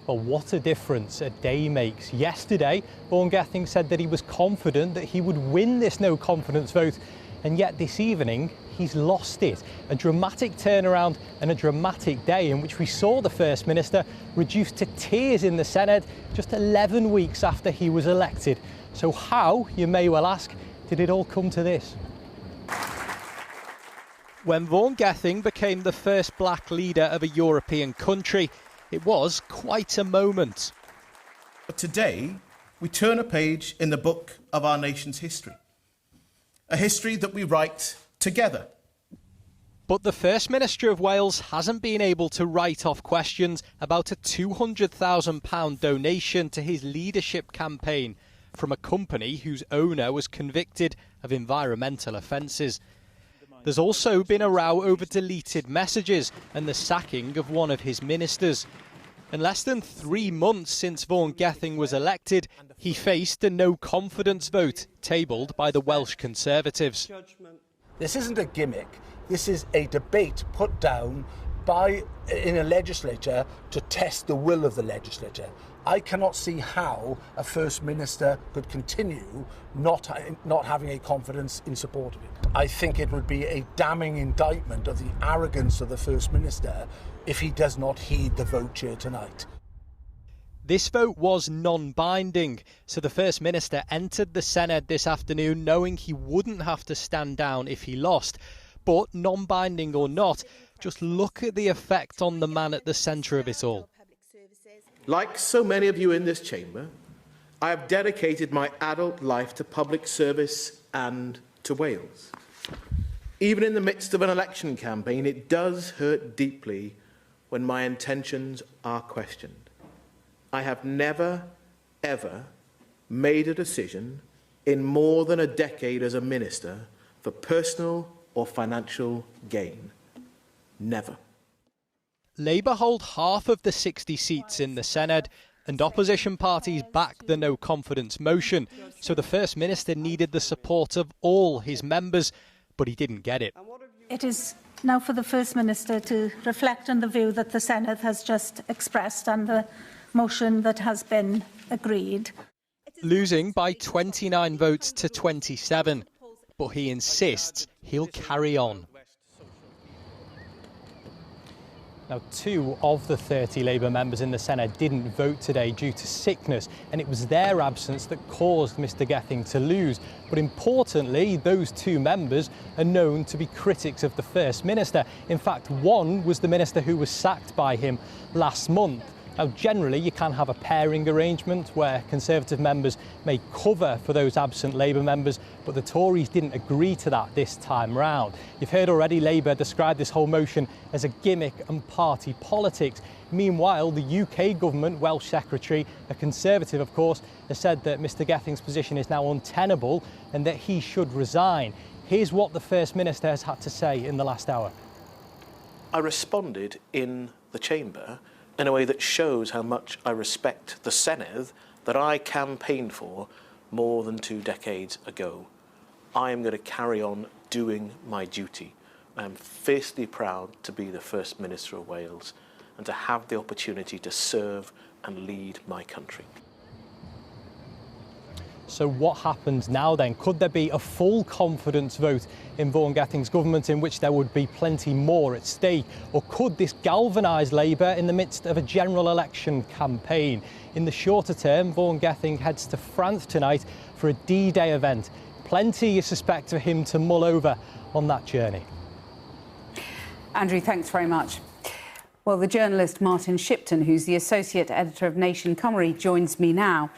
Well, what a difference a day makes. Yesterday, Vaughan Gething said that he was confident that he would win this no confidence vote, and yet this evening he's lost it. A dramatic turnaround and a dramatic day in which we saw the First Minister reduced to tears in the Senedd just 11 weeks after he was elected. So how, you may well ask, did it all come to this? When Vaughan Gething became the first black leader of a European country, it was quite a moment. But today, we turn a page in the book of our nation's history. A history that we write together. But the First Minister of Wales hasn't been able to write off questions about a £200,000 donation to his leadership campaign from a company whose owner was convicted of environmental offences. There's also been a row over deleted messages and the sacking of one of his ministers. And less than 3 months since Vaughan Gething was elected, he faced a no-confidence vote tabled by the Welsh Conservatives. This isn't a gimmick. This is a debate put down in a legislature to test the will of the legislature. I cannot see how a First Minister could continue not having a confidence in support of it. I think it would be a damning indictment of the arrogance of the First Minister if he does not heed the vote here tonight. This vote was non-binding, so the First Minister entered the Senedd this afternoon knowing he wouldn't have to stand down if he lost. But non-binding or not, just look at the effect on the man at the centre of it all. Like so many of you in this chamber, I have dedicated my adult life to public service and to Wales. Even in the midst of an election campaign, it does hurt deeply when my intentions are questioned. I have never, ever made a decision in more than a decade as a minister for personal or financial gain. Never. Labour hold half of the 60 seats in the Senedd, and opposition parties back the no-confidence motion, so the First Minister needed the support of all his members, but he didn't get it. It is now for the First Minister to reflect on the view that the Senedd has just expressed and the motion that has been agreed. Losing by 29 votes to 27, but he insists he'll carry on. Now, 2 of the 30 Labour members in the Senedd didn't vote today due to sickness, and it was their absence that caused Mr Gething to lose. But importantly, those 2 members are known to be critics of the First Minister. In fact, one was the minister who was sacked by him last month. Now, generally, you can have a pairing arrangement where Conservative members may cover for those absent Labour members, but the Tories didn't agree to that this time round. You've heard already Labour describe this whole motion as a gimmick and party politics. Meanwhile, the UK government, Welsh Secretary, a Conservative of course, has said that Mr Gething's position is now untenable and that he should resign. Here's what the First Minister has had to say in the last hour. I responded in the chamber in a way that shows how much I respect the Senedd that I campaigned for more than 2 decades ago. I am going to carry on doing my duty. I am fiercely proud to be the First Minister of Wales and to have the opportunity to serve and lead my country. So what happens now then? Could there be a full confidence vote in Vaughan Gething's government in which there would be plenty more at stake? Or could this galvanise Labour in the midst of a general election campaign? In the shorter term, Vaughan Gething heads to France tonight for a D-Day event. Plenty, you suspect, for him to mull over on that journey. Andrew, thanks very much. Well, the journalist Martin Shipton, who's the Associate Editor of Nation Cymru, joins me now.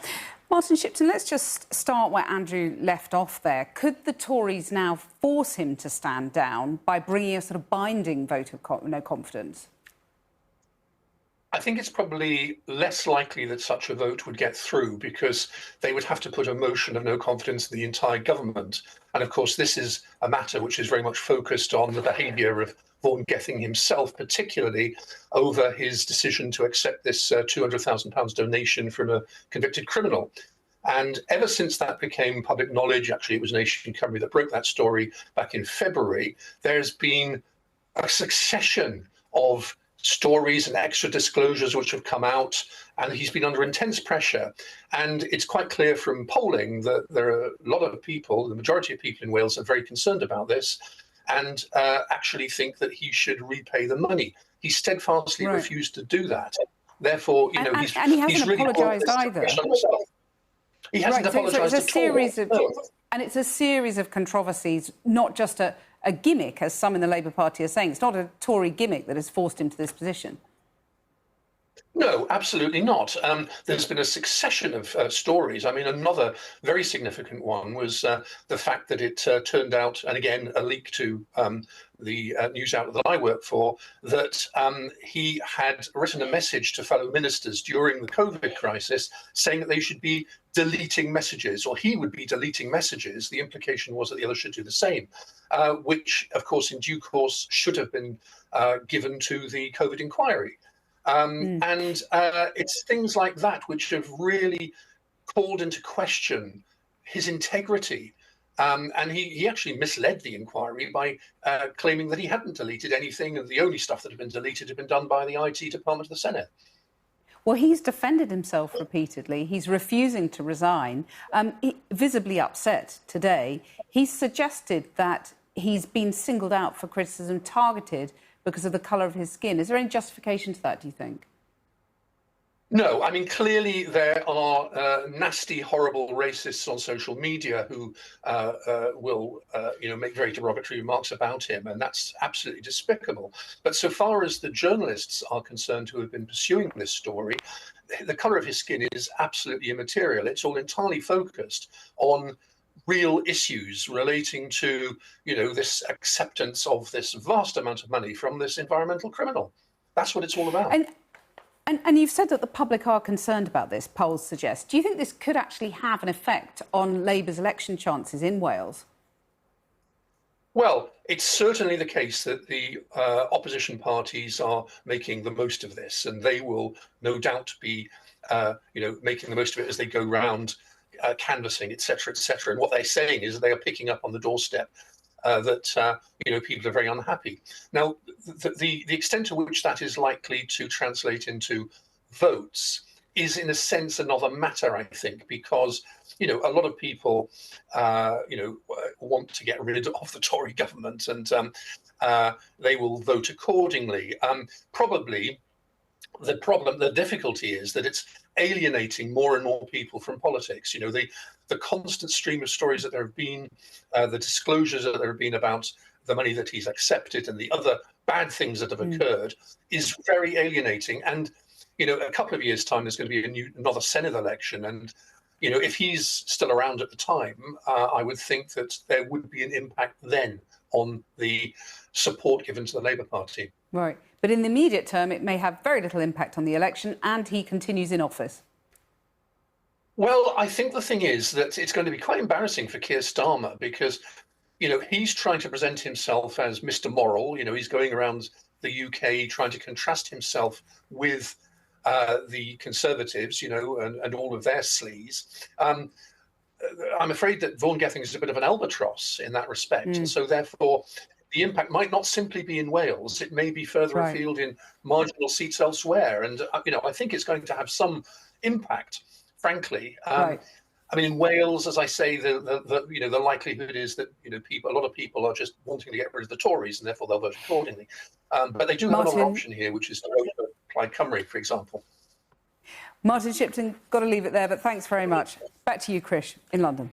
Martin Shipton, let's just start where Andrew left off there. Could the Tories now force him to stand down by bringing a sort of binding vote of no confidence? I think it's probably less likely that such a vote would get through because they would have to put a motion of no confidence in the entire government. And of course, this is a matter which is very much focused on the behaviour of Vaughan Gething himself, particularly over his decision to accept this £200,000 donation from a convicted criminal. And ever since that became public knowledge, actually it was Nation Cymru that broke that story back in February, there's been a succession of stories and extra disclosures which have come out, and he's been under intense pressure. And it's quite clear from polling that there are a lot of people, the majority of people in Wales are very concerned about this and actually think that he should repay the money. He steadfastly refused to do that. Therefore, you know, and he hasn't really apologised either. He hasn't apologised at all. And it's a series of controversies, not just a gimmick, as some in the Labour Party are saying. It's not a Tory gimmick that has forced him to this position. No, absolutely not. There's been a succession of stories. I mean, another very significant one was the fact that it turned out, and again, a leak to the news outlet that I work for, that he had written a message to fellow ministers during the COVID crisis saying that they should be deleting messages, or he would be deleting messages. The implication was that the others should do the same, which, of course, in due course should have been given to the COVID inquiry. And it's things like that which have really called into question his integrity. And he actually misled the inquiry by claiming that he hadn't deleted anything, and the only stuff that had been deleted had been done by the IT department of the Senedd. Well, he's defended himself repeatedly. He's refusing to resign. Visibly upset today. He's suggested that he's been singled out for criticism, targeted because of the colour of his skin. Is there any justification to that, do you think? No, I mean, clearly there are nasty, horrible racists on social media who will, make very derogatory remarks about him, and that's absolutely despicable. But so far as the journalists are concerned who have been pursuing this story, the colour of his skin is absolutely immaterial. It's all entirely focused on real issues relating to, this acceptance of this vast amount of money from this environmental criminal. That's what it's all about. And you've said that the public are concerned about this, polls suggest. Do you think this could actually have an effect on Labour's election chances in Wales? Well, it's certainly the case that the opposition parties are making the most of this, and they will no doubt be, making the most of it as they go round canvassing, etc., etc. And what they're saying is they are picking up on the doorstep that people are very unhappy. Now, the extent to which that is likely to translate into votes is, in a sense, another matter, I think, because a lot of people want to get rid of the Tory government, and they will vote accordingly. Probably the difficulty is that it's alienating more and more people from politics. The constant stream of stories that there have been, the disclosures that there have been about the money that he's accepted and the other bad things that have occurred is very alienating. And, a couple of years' time, there's going to be another Senedd election. And, if he's still around at the time, I would think that there would be an impact then on the support given to the Labour Party. Right. But in the immediate term, it may have very little impact on the election, and he continues in office. Well, I think the thing is that it's going to be quite embarrassing for Keir Starmer because, he's trying to present himself as Mr. Moral. He's going around the UK trying to contrast himself with the Conservatives, and all of their sleaze. I'm afraid that Vaughan Gething is a bit of an albatross in that respect. And so therefore, the impact might not simply be in Wales. It may be further afield in marginal seats elsewhere. And, I think it's going to have some impact, frankly. I mean, in Wales, as I say, the likelihood is that, a lot of people are just wanting to get rid of the Tories and therefore they'll vote accordingly. But they do have another option here, which is to vote for Plaid Cymru, for example. Martin Shipton, got to leave it there, but thanks very much. Back to you, Krish, in London.